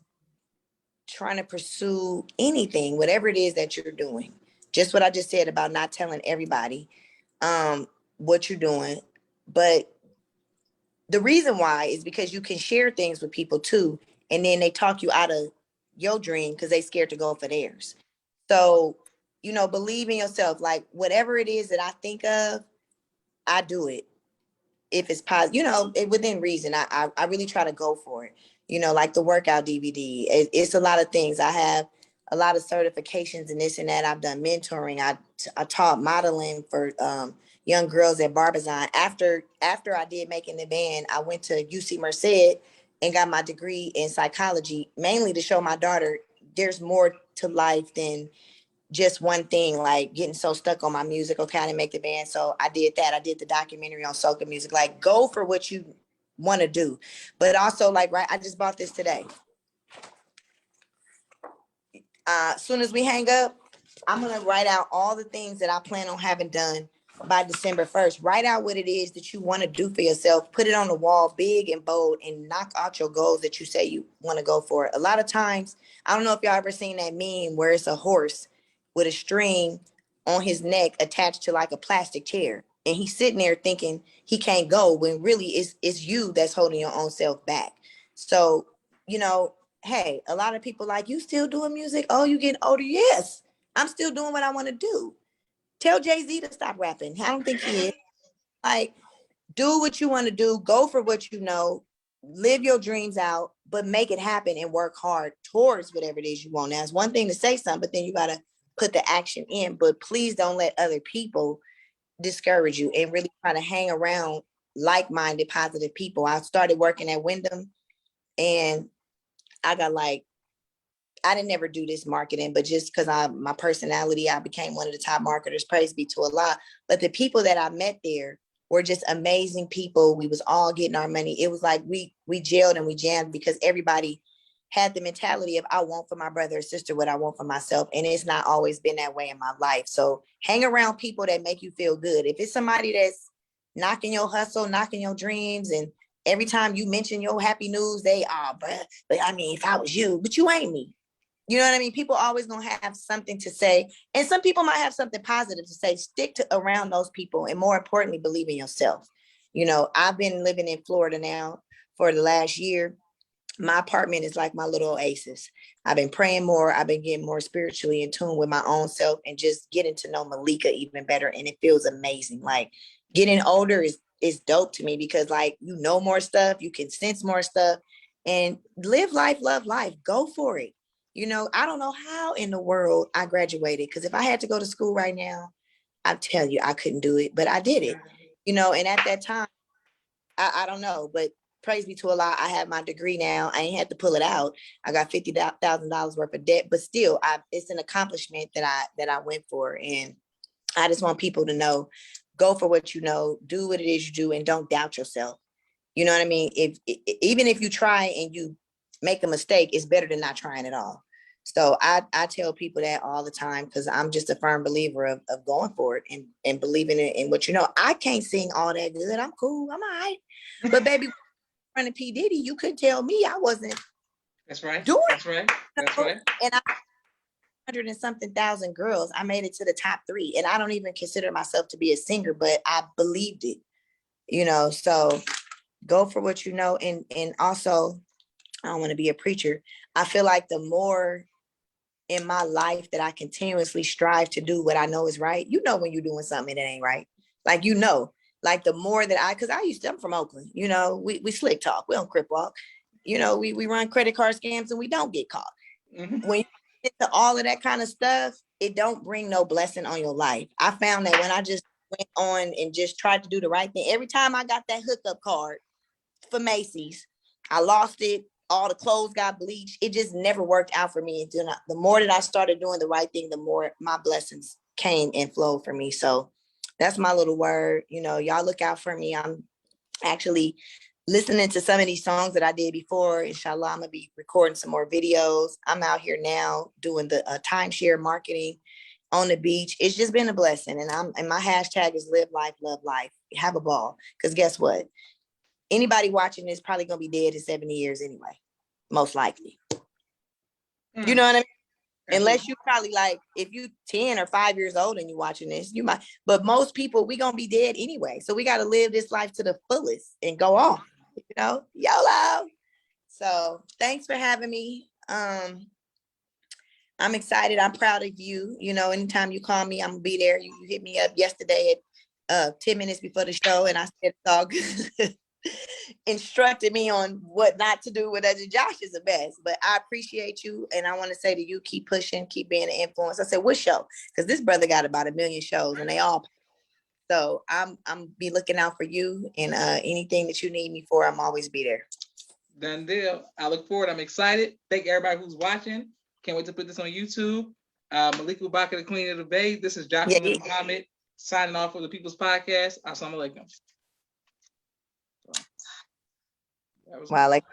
trying to pursue anything, whatever it is that you're doing. Just what I just said about not telling everybody what you're doing. But the reason why is because you can share things with people too, and then they talk you out of your dream because they scared to go for theirs. So, believe in yourself. Like whatever it is that I think of, I do it. If it's positive, within reason. I really try to go for it. Like the workout DVD. It's a lot of things. I have a lot of certifications and this and that. I've done mentoring. I taught modeling for young girls at Barbizon. After I did Making the Band, I went to UC Merced and got my degree in psychology, mainly to show my daughter there's more to life than just one thing, like getting so stuck on my music. Okay, I didn't make the band, so I did that. I did the documentary on soca music. Like, go for what you want to do, but also like, right, I just bought this today. As soon as we hang up, I'm gonna write out all the things that I plan on having done by December 1st. Write out what it is that you want to do for yourself. Put it on the wall, big and bold, and knock out your goals that you say you want to go for. A lot of times, I don't know if y'all ever seen that meme where it's a horse with a string on his neck attached to like a plastic chair, and he's sitting there thinking he can't go when really it's you that's holding your own self back. So, hey, a lot of people like, you still doing music? Oh, you getting older? Yes, I'm still doing what I want to do. Tell Jay-Z to stop rapping. I don't think he is. Like, do what you want to do. Go for what you know. Live your dreams out, but make it happen and work hard towards whatever it is you want. Now, it's one thing to say something, but then you got to put the action in. But please don't let other people discourage you and really try to hang around like-minded, positive people. I started working at Wyndham, and I got like, I didn't never do this marketing, but just because my personality, I became one of the top marketers, praise be to Allah. But the people that I met there, were just amazing people. We was all getting our money. It was like we jailed and we jammed because everybody had the mentality of I want for my brother or sister what I want for myself. And it's not always been that way in my life. So hang around people that make you feel good. If it's somebody that's knocking your hustle, knocking your dreams, and every time you mention your happy news, they are, but I mean, if I was you, but you ain't me. You know what I mean? People always gonna have something to say. And some people might have something positive to say. Stick to around those people. And more importantly, believe in yourself. You know, I've been living in Florida now for the last year. My apartment is like my little oasis. I've been praying more. I've been getting more spiritually in tune with my own self and just getting to know Malika even better. And it feels amazing. Like getting older is dope to me because like, you know, more stuff, you can sense more stuff and live life, love life, go for it. You know, I don't know how in the world I graduated because if I had to go to school right now, I tell you, I couldn't do it, but I did it, you know, and at that time, I don't know, but praise be to Allah, I have my degree now. I ain't had to pull it out. I got $50,000 worth of debt, but still, it's an accomplishment that I went for. And I just want people to know, go for what you know, do what it is you do, and don't doubt yourself. You know what I mean? Even if you try and you make a mistake, it's better than not trying at all. So I tell people that all the time because I'm just a firm believer of going for it and believing in what you know. I can't sing all that good. I'm cool. I'm all right. But baby, running P. Diddy, you couldn't tell me I wasn't. That's right. Doing That's right. That's right. And 100 and something thousand girls, I made it to the top 3. And I don't even consider myself to be a singer, but I believed it, you know. So go for what you know. And also, I don't want to be a preacher. I feel like the more in my life that I continuously strive to do what I know is right, you know, when you're doing something that ain't right, like, you know, like the more that because I'm from Oakland, you know, we slick talk, we don't crip walk, you know, we run credit card scams and we don't get caught. Mm-hmm. When you get to all of that kind of stuff, it don't bring no blessing on your life. I found that when I just went on and just tried to do the right thing, every time I got that hookup card for Macy's, I lost it. All the clothes got bleached. It just never worked out for me. And the more that I started doing the right thing, the more my blessings came and flowed for me. So that's my little word. You know, y'all look out for me. I'm actually listening to some of these songs that I did before. Inshallah, I'm gonna be recording some more videos. I'm out here now doing the timeshare marketing on the beach. It's just been a blessing. And my hashtag is live life, love life. Have a ball. Because guess what? Anybody watching this probably gonna be dead in 70 years anyway, most likely. You know what I mean? Unless you probably like, if you 10 or 5 years old and you watching this, you might, but most people, we gonna be dead anyway. So we gotta live this life to the fullest and go off, you know, YOLO. So thanks for having me. I'm excited. I'm proud of you. You know, anytime you call me, I'm gonna be there. You hit me up yesterday at 10 minutes before the show and I said it's all good. Instructed me on what not to do with other. Josh is the best, but I appreciate you. And I want to say to you, keep pushing, keep being an influence. I said, what show? Because this brother got about 1 million shows and they all. So I'm be looking out for you and anything that you need me for, I'm always be there. Done deal. I look forward. I'm excited. Thank everybody who's watching. Can't wait to put this on YouTube. Malika Ubaka, the Queen of the Bay. This is Jacqueline Muhammad signing off for the People's Podcast. Assalamu alaikum. Wow, like